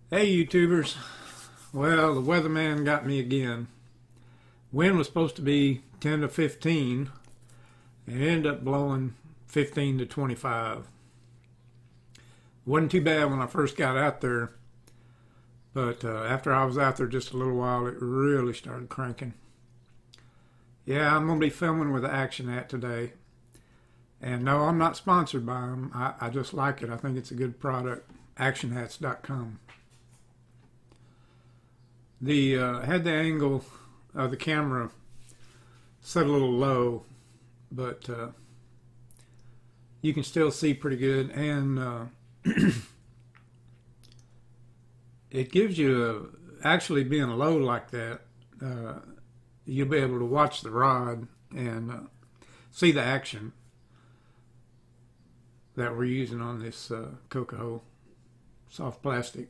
Hey YouTubers, well the weatherman got me again. Wind was supposed to be 10 to 15 and it ended up blowing 15 to 25. Wasn't too bad when I first got out there, but after I was out there just a little while it really started cranking. Yeah, I'm going to be filming with the Action Hat today. And no, I'm not sponsored by them. I just like it. I think it's a good product. actionhats.com. Had the angle of the camera set a little low, but you can still see pretty good, and it gives you actually being low like that, you'll be able to watch the rod and see the action that we're using on this Cocoa soft plastic.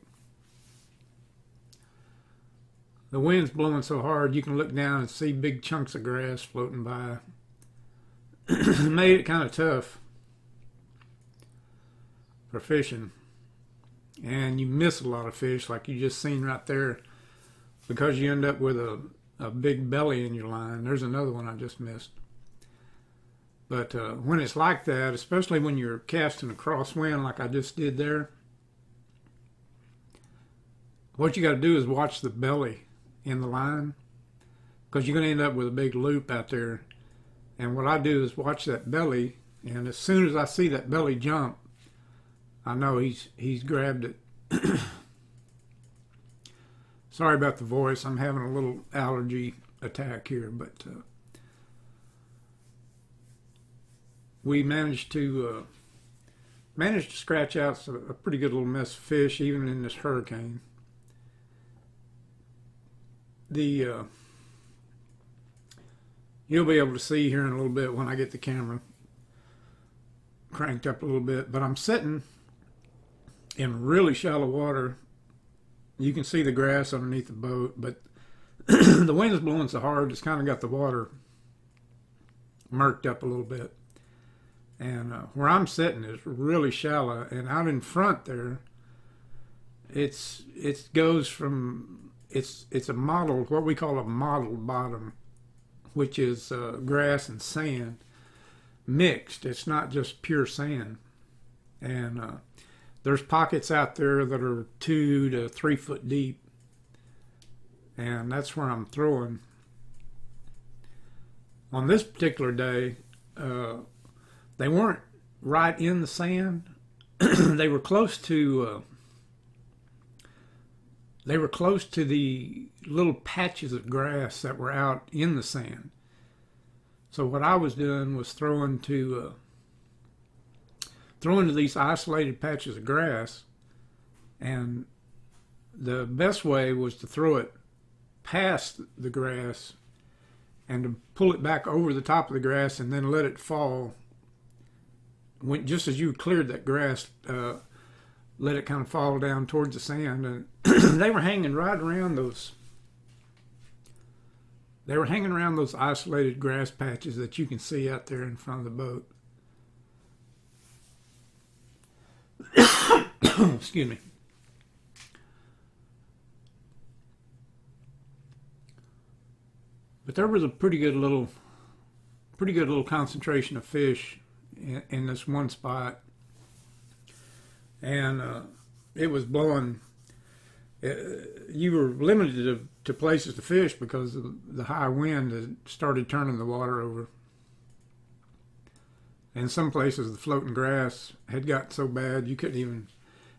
The wind's blowing so hard you can look down and see big chunks of grass floating by. Made it kind of tough for fishing, and you miss a lot of fish like you just seen right there because you end up with a big belly in your line. There's another one I just missed. But when it's like that, especially when you're casting a crosswind like I just did there, what you got to do is watch the belly in the line, because you're going to end up with a big loop out there. And what I do is watch that belly, and as soon as I see that belly jump, I know he's grabbed it. Sorry about the voice. I'm having a little allergy attack here, but we managed to scratch out a pretty good little mess of fish, even in this hurricane. You'll be able to see here in a little bit when I get the camera cranked up a little bit, but I'm sitting in really shallow water. You can see the grass underneath the boat, but the wind is blowing so hard it's kind of got the water murked up a little bit. And where I'm sitting is really shallow, and out in front there, it's a model, what we call a mottled bottom, which is grass and sand mixed. It's not just pure sand. And there's pockets out there that are 2 to 3 foot deep, and that's where I'm throwing. On this particular day, they weren't right in the sand. They were close to the little patches of grass that were out in the sand. So what I was doing was throwing to these isolated patches of grass, and the best way was to throw it past the grass and to pull it back over the top of the grass and then let it fall. Just as you cleared that grass, let it kind of fall down towards the sand, and they were hanging right around those. They were hanging around those isolated grass patches that you can see out there in front of the boat. Excuse me. But there was a pretty good little concentration of fish in this one spot, and it was blowing. You were limited to places to fish because of the high wind that started turning the water over. And some places the floating grass had got so bad you couldn't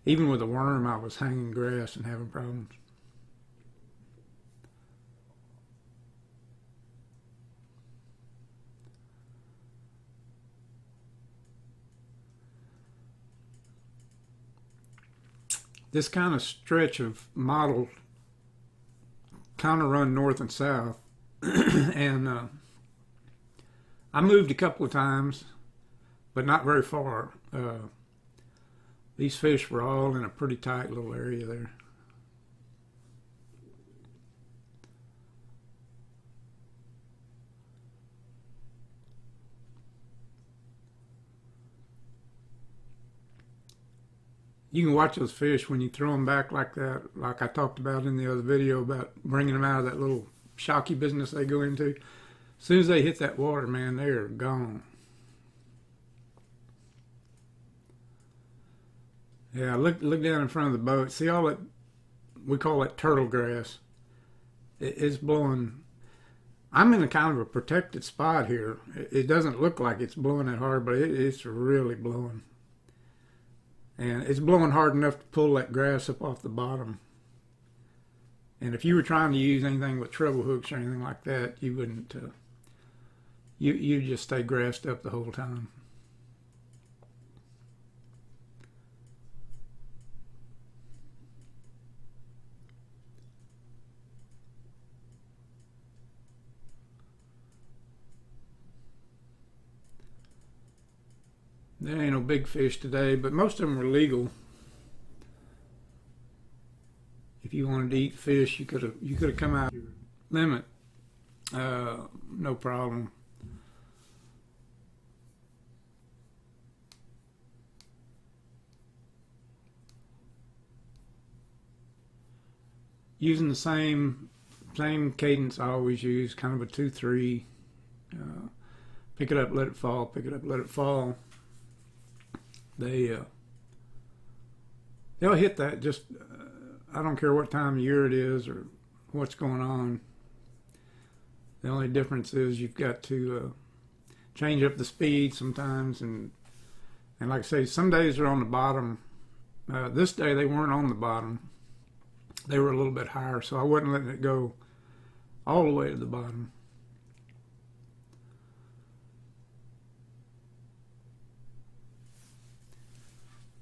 even with a worm I was hanging grass and having problems. This kind of stretch of mottled kind of run north and south, and I moved a couple of times, but not very far. These fish were all in a pretty tight little area there. you can watch those fish when you throw them back like that, like I talked about in the other video about bringing them out of that little shocky business they go into. As soon as they hit that water, man, they're gone. Yeah, look down in front of the boat. See all that, we call it turtle grass. It's blowing. I'm in a kind of a protected spot here. It doesn't look like it's blowing that hard, but it's really blowing. And it's blowing hard enough to pull that grass up off the bottom. And if you were trying to use anything with treble hooks or anything like that, you wouldn't, you'd just stay grassed up the whole time. There ain't no big fish today, but most of them were legal. If you wanted to eat fish, you could have come out limit. No problem. Using the same cadence I always use, kind of a 2-3. Pick it up, let it fall. Pick it up, let it fall. They'll hit that just, I don't care what time of year it is or what's going on. The only difference is you've got to change up the speed sometimes, and like I say, some days they're on the bottom. This day they weren't on the bottom. They were a little bit higher, so I wasn't letting it go all the way to the bottom.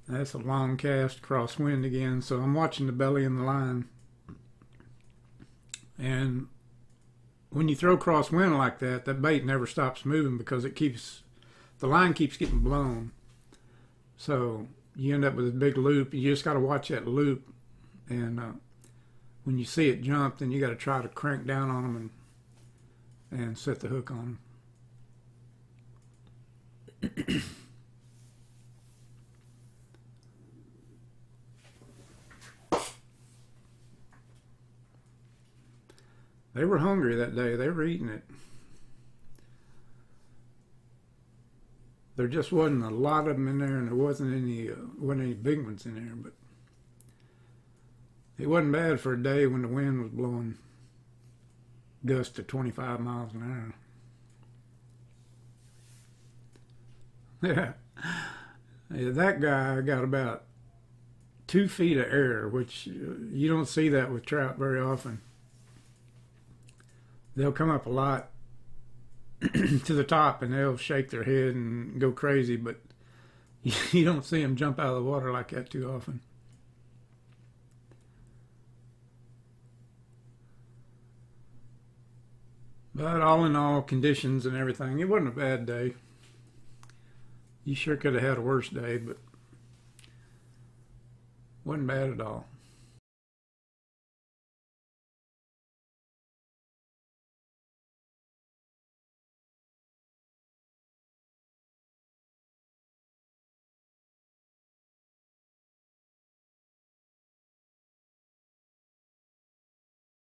That's a long cast crosswind again, so I'm watching the belly and the line. And when you throw crosswind like that, that bait never stops moving because the line keeps getting blown. So you end up with a big loop. You just got to watch that loop, and when you see it jump, then you got to try to crank down on them and set the hook on them. They were hungry that day. They were eating it. There just wasn't a lot of them in there, and there wasn't any big ones in there. But it wasn't bad for a day when the wind was blowing gusts to 25 miles an hour. Yeah, that guy got about 2 feet of air, which you don't see that with trout very often. They'll come up a lot to the top and they'll shake their head and go crazy, but you don't see them jump out of the water like that too often. But all in all, conditions and everything, it wasn't a bad day. You sure could have had a worse day, but wasn't bad at all.